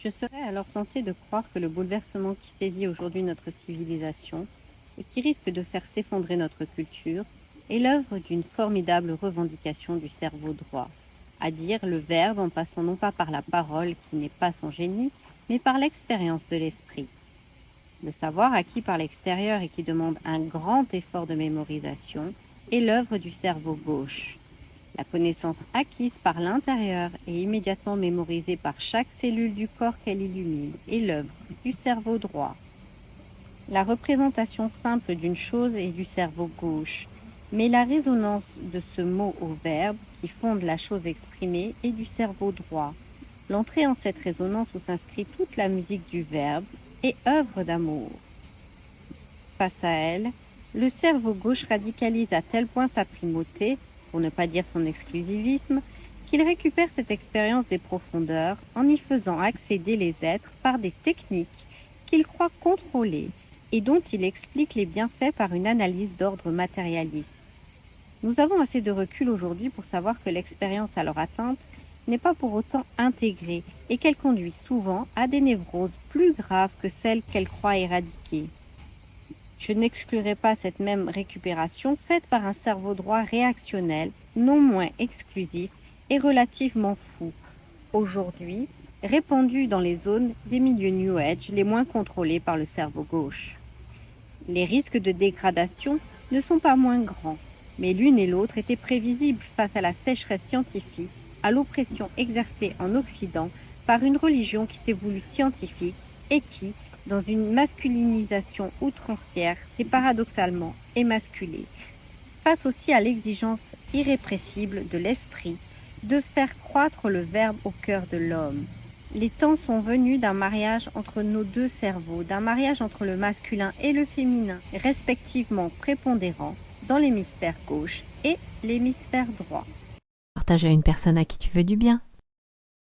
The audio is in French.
Je serais alors tentée de croire que le bouleversement qui saisit aujourd'hui notre civilisation et qui risque de faire s'effondrer notre culture est l'œuvre d'une formidable revendication du cerveau droit, à dire le verbe en passant non pas par la parole qui n'est pas son génie, mais par l'expérience de l'esprit. Le savoir acquis par l'extérieur et qui demande un grand effort de mémorisation est l'œuvre du cerveau gauche. La connaissance acquise par l'intérieur et immédiatement mémorisée par chaque cellule du corps qu'elle illumine est l'œuvre du cerveau droit. La représentation simple d'une chose est du cerveau gauche, mais la résonance de ce mot au verbe qui fonde la chose exprimée est du cerveau droit. L'entrée en cette résonance où s'inscrit toute la musique du verbe est œuvre d'amour. Face à elle, le cerveau gauche radicalise à tel point sa primauté, pour ne pas dire son exclusivisme, qu'il récupère cette expérience des profondeurs en y faisant accéder les êtres par des techniques qu'il croit contrôler et dont il explique les bienfaits par une analyse d'ordre matérialiste. Nous avons assez de recul aujourd'hui pour savoir que l'expérience alors atteinte n'est pas pour autant intégrée et qu'elle conduit souvent à des névroses plus graves que celles qu'elle croit éradiquer. Je n'exclurai pas cette même récupération faite par un cerveau droit réactionnel, non moins exclusif et relativement fou, aujourd'hui répandu dans les zones des milieux New Age les moins contrôlés par le cerveau gauche. Les risques de dégradation ne sont pas moins grands, mais l'une et l'autre étaient prévisibles face à la sécheresse scientifique, à l'oppression exercée en Occident par une religion qui s'est voulue scientifique et qui, dans une masculinisation outrancière, s'est paradoxalement émasculée, face aussi à l'exigence irrépressible de l'esprit de faire croître le verbe au cœur de l'homme. Les temps sont venus d'un mariage entre nos deux cerveaux, d'un mariage entre le masculin et le féminin, respectivement prépondérants dans l'hémisphère gauche et l'hémisphère droit. Partage à une personne à qui tu veux du bien.